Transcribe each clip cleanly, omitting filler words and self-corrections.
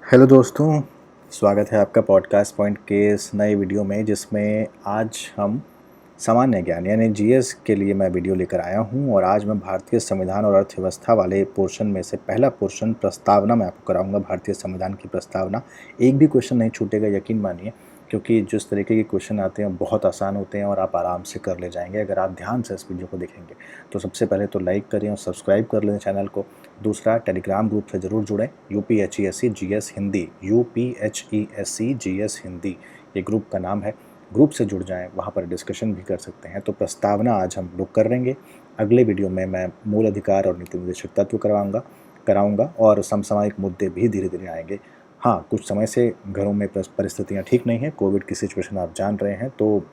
Hello दोस्तों, स्वागत है आपका पॉडकास्ट पॉइंट के इस नए वीडियो में जिसमें आज हम सामान्य ज्ञान यानी जीएस के लिए मैं वीडियो लेकर आया हूं। और आज मैं भारतीय संविधान और अर्थव्यवस्था वाले पोर्शन में से पहला पोर्शन प्रस्तावना मैं आपको कराऊंगा। भारतीय संविधान की प्रस्तावना, एक भी क्वेश्चन नहीं छूटेगा, यकीन मानिए, क्योंकि जिस तरीके के क्वेश्चन आते हैं बहुत आसान होते हैं और आप आराम से कर ले जाएंगे अगर आप ध्यान से इस वीडियो को देखेंगे। तो सबसे पहले तो लाइक करें और सब्सक्राइब कर लें चैनल को। दूसरा, टेलीग्राम ग्रुप से ज़रूर जुड़ें, UPHESC GS Hindi, UPHESC GS Hindi ये ग्रुप का नाम है। ग्रुप से जुड़ जाएं, वहाँ पर डिस्कशन भी कर सकते हैं। तो प्रस्तावना आज हम लोग कर लेंगे। अगले वीडियो में मैं मूल अधिकार और नीति निर्देशक तत्व कराऊंगा और समसामयिक मुद्दे भी धीरे धीरे आएंगे। हाँ, कुछ समय से घरों में परिस्थितियाँ ठीक नहीं हैं, कोविड की सिचुएशन आप जान रहे हैं, तो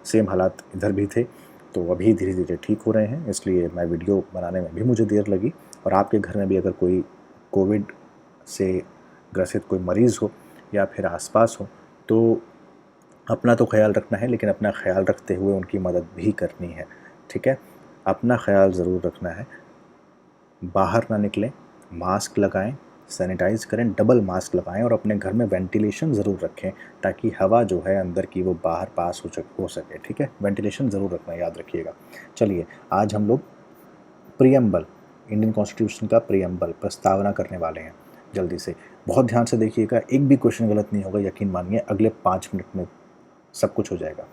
सेम हालात इधर भी थे, तो अभी धीरे धीरे ठीक हो रहे हैं, इसलिए मैं वीडियो बनाने में भी मुझे देर लगी। और आपके घर में भी अगर कोई कोविड से ग्रसित कोई मरीज़ हो या फिर आसपास हो तो अपना तो ख्याल रखना है, लेकिन अपना ख्याल रखते हुए उनकी मदद भी करनी है। ठीक है, अपना ख्याल ज़रूर रखना है। बाहर ना निकलें, मास्क लगाएं, सैनिटाइज़ करें, डबल मास्क लगाएं और अपने घर में वेंटिलेशन ज़रूर रखें ताकि हवा जो है अंदर की वो बाहर पास हो सके। ठीक है, वेंटिलेशन ज़रूर रखना, याद रखिएगा। चलिए, आज हम लोग प्रियम्बल, इंडियन कॉन्स्टिट्यूशन का प्रियम्बल प्रस्तावना करने वाले हैं। जल्दी से बहुत ध्यान से देखिएगा, एक भी क्वेश्चन गलत नहीं होगा, यकीन मानिए। अगले 5 मिनट में सब कुछ हो जाएगा।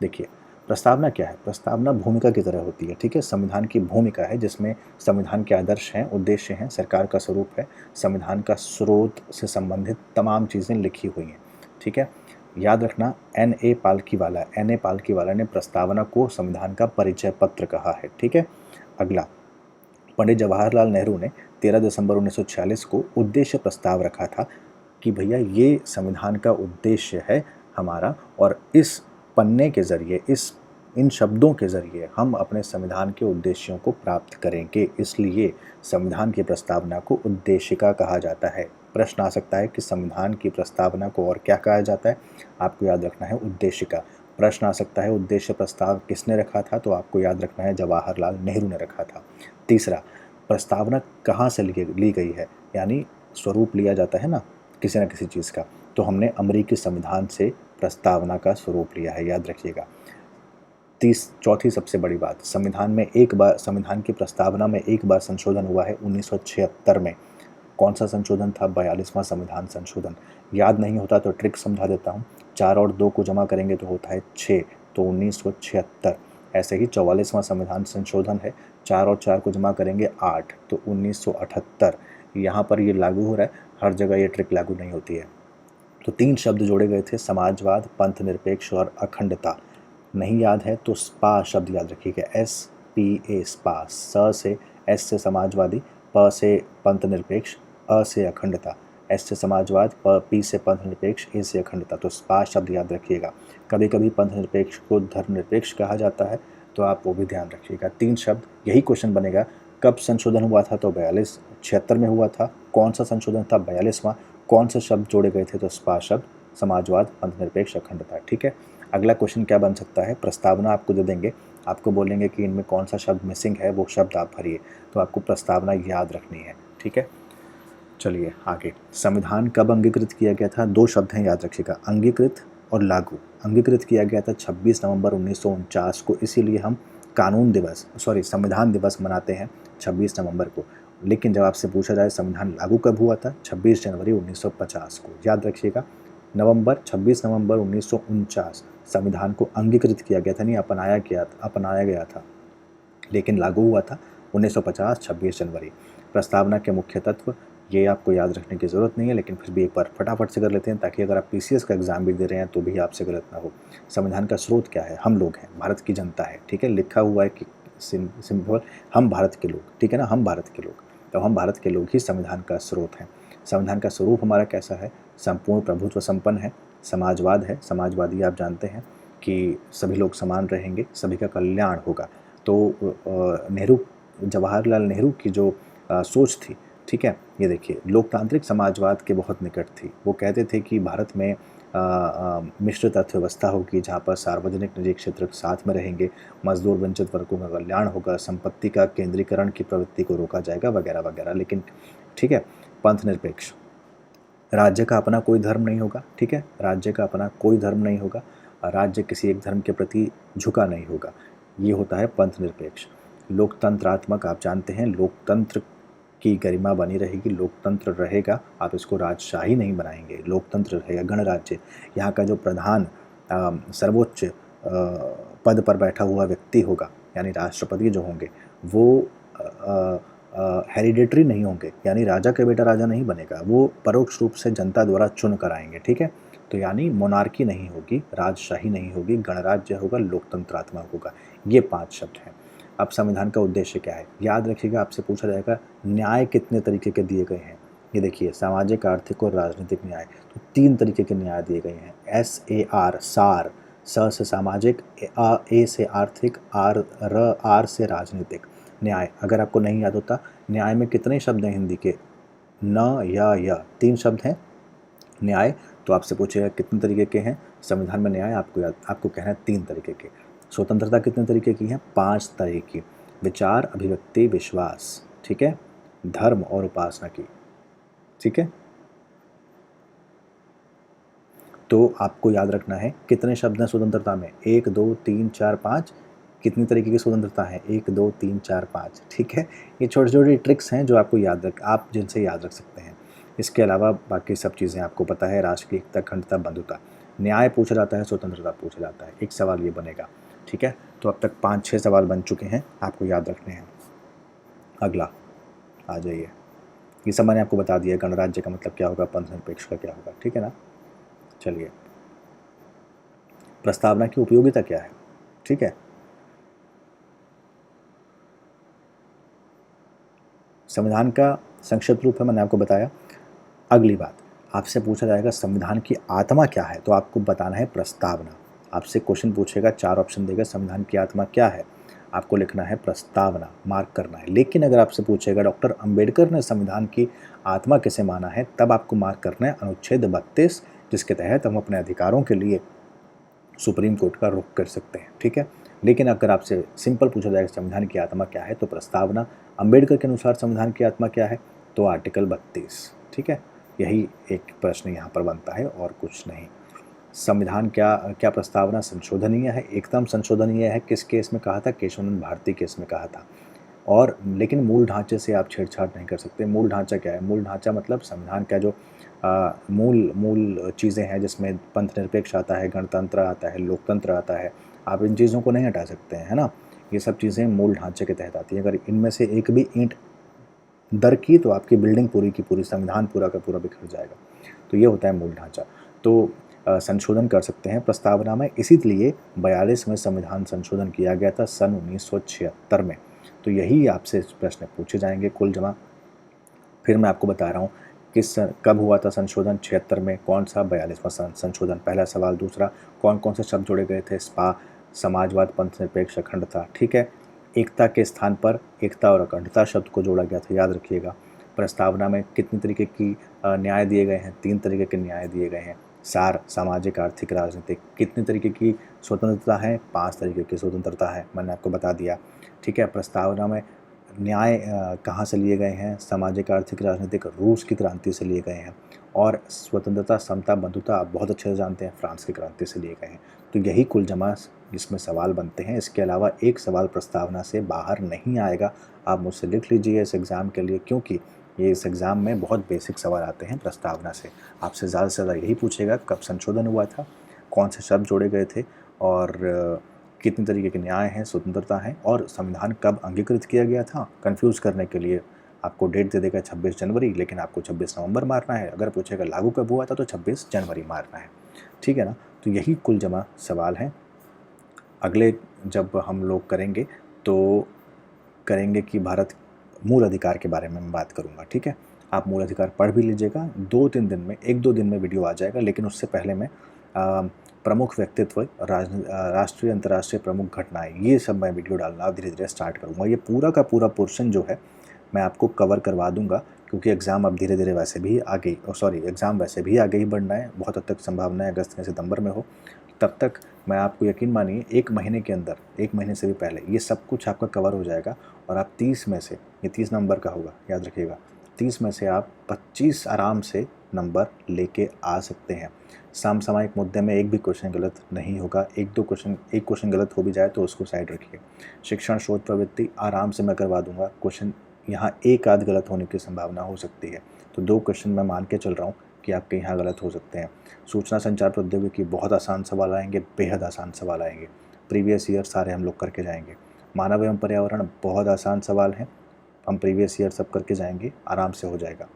देखिए, प्रस्तावना क्या है? प्रस्तावना भूमिका की तरह होती है। ठीक है, संविधान की भूमिका है जिसमें संविधान के आदर्श हैं, उद्देश्य हैं, सरकार का स्वरूप है, संविधान का स्रोत से संबंधित तमाम चीज़ें लिखी हुई हैं। ठीक है, याद रखना, एन ए पालकीवाला ने प्रस्तावना को संविधान का परिचय पत्र कहा है। ठीक है, अगला, पंडित जवाहरलाल नेहरू ने 13 दिसंबर 1946 को उद्देश्य प्रस्ताव रखा था कि भैया ये संविधान का उद्देश्य है हमारा, और इस पन्ने के ज़रिए, इन शब्दों के ज़रिए हम अपने संविधान के उद्देश्यों को प्राप्त करेंगे। इसलिए संविधान की प्रस्तावना को उद्देशिका कहा जाता है। प्रश्न आ सकता है कि संविधान की प्रस्तावना को और क्या कहा जाता है? आपको याद रखना है उद्देशिका। प्रश्न आ सकता है उद्देश्य प्रस्ताव किसने रखा था? तो आपको याद रखना है जवाहरलाल नेहरू ने रखा था। तीसरा, प्रस्तावना कहाँ से ली गई है, यानी स्वरूप लिया जाता है ना किसी न किसी चीज़ का, तो हमने अमेरिकी संविधान से प्रस्तावना का स्वरूप लिया है, याद रखिएगा। चौथी सबसे बड़ी बात, संविधान की प्रस्तावना में एक बार संशोधन हुआ है 1976 में। कौन सा संशोधन था? 42वां संविधान संशोधन। याद नहीं होता तो ट्रिक समझा देता हूँ। 4 और 2 को जमा करेंगे तो होता है 6, तो 1976। ऐसे ही 44वां संविधान संशोधन है, 4 और 4 को जमा करेंगे 8, तो 1978। यहाँ पर ये लागू हो रहा है, हर जगह ये ट्रिक लागू नहीं होती है। तो 3 शब्द जोड़े गए थे, समाजवाद, पंथ निरपेक्ष और अखंडता। नहीं याद है तो स्पा शब्द याद रखिएगा, SPA, स्पा। से एस से समाजवादी, प से पंथ निरपेक्ष, अ से अखंडता, एस से समाजवाद, पी से पंथ निरपेक्ष, ए से अखंडता। तो स्पा शब्द याद रखिएगा। कभी कभी पंथ निरपेक्ष को धर्मनिरपेक्ष कहा जाता है, तो आप वो भी ध्यान रखिएगा। 3 शब्द, यही क्वेश्चन बनेगा। कब संशोधन हुआ था? तो 76 में हुआ था। कौन सा संशोधन था? 42वां। कौन से शब्द जोड़े गए थे? तो स्पा शब्द, समाजवाद, पंथ निरपेक्ष, अखंडता। ठीक है, अगला क्वेश्चन क्या बन सकता है? प्रस्तावना आपको दे देंगे, आपको बोलेंगे कि इनमें कौन सा शब्द मिसिंग है, वो शब्द आप भरिए। तो आपको प्रस्तावना याद रखनी है। ठीक है, चलिए आगे। संविधान कब अंगीकृत किया गया था? 2 शब्द हैं, याद रखिएगा, अंगीकृत और लागू। अंगीकृत किया गया था 26 नवंबर 1949 को, इसीलिए हम संविधान दिवस मनाते हैं 26 नवंबर को। लेकिन जब आपसे पूछा जाए संविधान लागू कब हुआ था? 26 जनवरी 1950 को, याद रखिएगा। 26 नवंबर 1949 संविधान को अंगीकृत किया गया था, नहीं अपनाया गया था, लेकिन लागू हुआ था 1950, 26 जनवरी। प्रस्तावना के मुख्य तत्व, ये आपको याद रखने की ज़रूरत नहीं है, लेकिन फिर भी एक बार फटाफट से कर लेते हैं ताकि अगर आप PCS का एग्जाम भी दे रहे हैं तो भी आपसे गलत ना हो। संविधान का स्रोत क्या है? हम लोग हैं, भारत की जनता है। ठीक है, लिखा हुआ है कि सिंपल, हम भारत के लोग। ठीक है ना, हम भारत के लोग, तो हम भारत के लोग ही संविधान का स्रोत हैं। संविधान का स्वरूप हमारा कैसा है? संपूर्ण प्रभुत्व संपन्न है, समाजवाद है। समाजवादी आप जानते हैं कि सभी लोग समान रहेंगे, सभी का कल्याण होगा। तो जवाहरलाल नेहरू की जो सोच थी, ठीक है, ये देखिए, लोकतांत्रिक समाजवाद के बहुत निकट थी। वो कहते थे कि भारत में मिश्रित अर्थव्यवस्था होगी जहाँ पर सार्वजनिक निजी क्षेत्र साथ में रहेंगे, मजदूर वंचित वर्गों का कल्याण होगा, संपत्ति का केंद्रीकरण की प्रवृत्ति को रोका जाएगा, वगैरह वगैरह। लेकिन ठीक है, पंथ निरपेक्ष, राज्य का अपना कोई धर्म नहीं होगा, ठीक है, राज्य का अपना कोई धर्म नहीं होगा, राज्य किसी एक धर्म के प्रति झुका नहीं होगा। ये होता है पंथ निरपेक्ष। लोकतंत्रात्मक, आप जानते हैं लोकतंत्र की गरिमा बनी रहेगी, लोकतंत्र रहेगा, आप इसको राजशाही नहीं बनाएंगे, लोकतंत्र रहेगा, गणराज्य। यहाँ का जो प्रधान सर्वोच्च पद पर बैठा हुआ व्यक्ति होगा, यानी राष्ट्रपति जो होंगे, वो हेरिडेटरी नहीं होंगे, यानी राजा का बेटा राजा नहीं बनेगा, वो परोक्ष रूप से जनता द्वारा चुन कर आएंगे, ठीक है। तो यानी मोनार्की नहीं होगी, राजशाही नहीं होगी, गणराज्य होगा, लोकतंत्रात्मक होगा। ये 5 शब्द हैं। अब संविधान का उद्देश्य क्या है, याद रखिएगा, आपसे पूछा जाएगा न्याय कितने तरीके के दिए गए हैं। ये देखिए, सामाजिक, आर्थिक और राजनीतिक न्याय, तो 3 तरीके के न्याय दिए गए हैं। SAR, सार, स से सामाजिक, A से आर्थिक, R से राजनीतिक। न्याय, अगर आपको नहीं याद होता, न्याय में कितने शब्द हैं हिंदी के, न, या, 3 शब्द हैं न्याय। तो आपसे पूछेगा कितने तरीके के हैं संविधान में न्याय, आपको कहना है 3 तरीके के। स्वतंत्रता कितने तरीके की है, 5 तरह की। विचार, अभिव्यक्ति, विश्वास, ठीक है, धर्म और उपासना की, ठीक है। तो आपको याद रखना है कितने शब्द हैं स्वतंत्रता में, 1 2 3 4 5। कितनी तरीके की स्वतंत्रता है, 1 2 3 4 5, ठीक है। ये छोटी छोटी ट्रिक्स हैं जो आपको आप जिनसे याद रख सकते हैं। इसके अलावा बाकी सब चीज़ें आपको पता है, राष्ट्र की एकता, अखंडता, बंधुता। न्याय पूछा जाता है, स्वतंत्रता पूछा जाता है, एक सवाल ये बनेगा, ठीक है। तो अब तक 5-6 सवाल बन चुके हैं, आपको याद रखने हैं। अगला आ जाइए, ये सब मैंने आपको बता दिया, गणराज्य का मतलब क्या होगा, पंथ निरपेक्ष का क्या होगा, ठीक है ना। चलिए, प्रस्तावना की उपयोगिता क्या है, ठीक है। संविधान का संक्षिप्त रूप है, मैंने आपको बताया। अगली बात, आपसे पूछा जाएगा संविधान की आत्मा क्या है, तो आपको बताना है प्रस्तावना। आपसे क्वेश्चन पूछेगा, 4 ऑप्शन देगा, संविधान की आत्मा क्या है, आपको लिखना है प्रस्तावना, मार्क करना है। लेकिन अगर आपसे पूछेगा डॉक्टर अंबेडकर ने संविधान की आत्मा किसे माना है, तब आपको मार्क करना है अनुच्छेद 32, जिसके तहत हम अपने अधिकारों के लिए सुप्रीम कोर्ट का रुख कर सकते हैं, ठीक है। लेकिन अगर आपसे सिंपल पूछा जाएगा संविधान की आत्मा क्या है, तो प्रस्तावना। अंबेडकर के अनुसार संविधान की आत्मा क्या है, तो आर्टिकल 32, ठीक है। यही एक प्रश्न यहाँ पर बनता है और कुछ नहीं। संविधान क्या प्रस्तावना संशोधनीय है, एकदम संशोधनीय है। किस केस में कहा था, केशवानंद भारती केस में कहा था। और लेकिन मूल ढांचे से आप छेड़छाड़ नहीं कर सकते। मूल ढांचा क्या है, मूल ढांचा मतलब संविधान का जो मूल चीज़ें हैं, जिसमें पंथ निरपेक्ष आता है, गणतंत्र आता है, लोकतंत्र आता है, आप इन चीज़ों को नहीं हटा सकते हैं, है ना। ये सब चीज़ें मूल ढांचे के तहत आती हैं। अगर इनमें से एक भी ईंट दर की, तो आपकी बिल्डिंग पूरी की पूरी, संविधान पूरा का पूरा बिखर जाएगा। तो ये होता है मूल ढांचा। तो संशोधन कर सकते हैं प्रस्तावना में, इसीलिए 42 में संविधान संशोधन किया गया था, सन 1976 में। तो यही आपसे प्रश्न पूछे जाएंगे कुल जमा। फिर मैं आपको बता रहा हूँ कब हुआ था संशोधन, 76 में। कौन सा, 42वां संशोधन, पहला सवाल। दूसरा, कौन कौन से शब्द जोड़े गए थे, स्पा, समाजवाद, पंथ निरपेक्ष, अखंडता, ठीक है। एकता के स्थान पर एकता और अखंडता शब्द को जोड़ा गया था, याद रखिएगा। प्रस्तावना में कितनी तरीके की न्याय दिए गए हैं, 3 तरीके के न्याय दिए गए हैं। सार, सामाजिक, आर्थिक, राजनीतिक। कितनी तरीके की स्वतंत्रता है, 5 तरीके की स्वतंत्रता है, मैंने आपको बता दिया, ठीक है। प्रस्तावना में न्याय कहाँ से लिए गए हैं, सामाजिक, आर्थिक, राजनीतिक, रूस की क्रांति से लिए गए हैं। और स्वतंत्रता, समता, बंधुता आप बहुत अच्छे से जानते हैं, फ्रांस की क्रांति से लिए गए हैं। तो यही कुल जमा जिसमें सवाल बनते हैं। इसके अलावा एक सवाल प्रस्तावना से बाहर नहीं आएगा, आप मुझसे लिख लीजिए इस एग्ज़ाम के लिए, क्योंकि ये इस एग्ज़ाम में बहुत बेसिक सवाल आते हैं प्रस्तावना से। आपसे ज़्यादा से ज़्यादा यही पूछेगा कब संशोधन हुआ था, कौन से शब्द जोड़े गए थे, और कितने तरीके के न्याय हैं, स्वतंत्रता है, और संविधान कब अंगीकृत किया गया था। कंफ्यूज करने के लिए आपको डेट दे देगा 26 जनवरी, लेकिन आपको 26 नवंबर मारना है। अगर पूछेगा लागू कब हुआ था, तो 26 जनवरी मारना है, ठीक है ना। तो यही कुल जमा सवाल हैं। अगले जब हम लोग करेंगे तो करेंगे कि भारत मूल अधिकार के बारे में मैं बात करूँगा, ठीक है। आप मूल अधिकार पढ़ भी लीजिएगा, 2-3 दिन में, 1-2 दिन में वीडियो आ जाएगा। लेकिन उससे पहले मैं प्रमुख व्यक्तित्व, राष्ट्रीय अंतर्राष्ट्रीय प्रमुख घटनाएं, ये सब मैं वीडियो डालना धीरे धीरे स्टार्ट करूँगा। ये पूरा का पूरा पोर्शन जो है मैं आपको कवर करवा दूंगा, क्योंकि एग्ज़ाम अब धीरे धीरे वैसे भी आगे एग्ज़ाम वैसे भी आगे ही बढ़ना है। बहुत हद तक संभावना है अगस्त या सितंबर में हो। तब तक मैं आपको यकीन मानिए 1 महीने के अंदर, 1 महीने से भी पहले ये सब कुछ आपका कवर हो जाएगा। और आप 30 में से, ये 30 नंबर का होगा, याद रखिएगा, 30 में से आप 25 आराम से नंबर लेके आ सकते हैं। समसामयिक मुद्दे में एक भी क्वेश्चन गलत नहीं होगा। एक क्वेश्चन गलत हो भी जाए तो उसको साइड रखिए। शिक्षण शोध प्रवृत्ति आराम से मैं करवा दूंगा। क्वेश्चन यहाँ एक आध गलत होने की संभावना हो सकती है, तो 2 क्वेश्चन मैं मान के चल रहा हूँ कि आपके यहाँ गलत हो सकते हैं। सूचना संचार प्रौद्योगिकी बहुत आसान सवाल आएंगे, बेहद आसान सवाल आएंगे। प्रीवियस ईयर सारे हम लोग करके जाएंगे। मानव एवं पर्यावरण बहुत आसान सवाल हैं, हम प्रीवियस ईयर सब करके जाएंगे, आराम से हो जाएगा।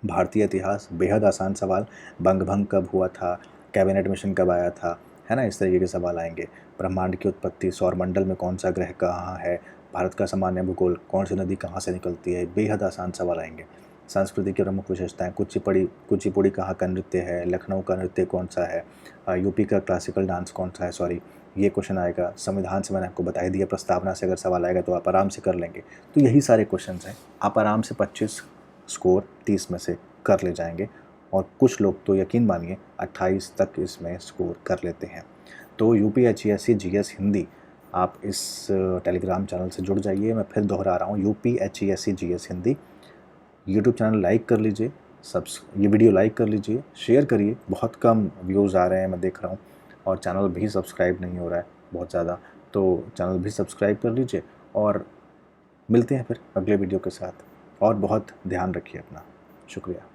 भारतीय इतिहास बेहद आसान सवाल, बंग भंग कब हुआ था, कैबिनेट मिशन कब आया था, है ना, इस तरीके के सवाल आएंगे। ब्रह्मांड की उत्पत्ति, सौरमंडल में कौन सा ग्रह कहाँ है, भारत का सामान्य भूगोल, कौन सी नदी कहाँ से निकलती है, बेहद आसान सवाल आएंगे। संस्कृति की प्रमुख विशेषताएं, कुचिपुड़ी कहाँ का नृत्य है, लखनऊ का नृत्य कौन सा है, यूपी का क्लासिकल डांस कौन सा है, सॉरी, ये क्वेश्चन आएगा। संविधान से मैंने आपको बता ही दिया, प्रस्तावना से अगर सवाल आएगा तो आप आराम से कर लेंगे। तो यही सारे क्वेश्चन हैं, आप आराम से 25 स्कोर 30 में से कर ले जाएंगे, और कुछ लोग तो यकीन मानिए 28 तक इसमें स्कोर कर लेते हैं। तो UPHESC GS हिंदी, आप इस टेलीग्राम चैनल से जुड़ जाइए। मैं फिर दोहरा रहा हूँ, UPHESC GS Hindi YouTube channel like कर लीजिए, ये वीडियो लाइक कर लीजिए, शेयर करिए। बहुत कम व्यूज़ आ रहे हैं मैं देख रहा हूँ, और चैनल भी सब्सक्राइब नहीं हो रहा है बहुत ज़्यादा, तो चैनल भी सब्सक्राइब कर लीजिए। और मिलते हैं फिर अगले वीडियो के साथ, और बहुत ध्यान रखिए अपना। शुक्रिया।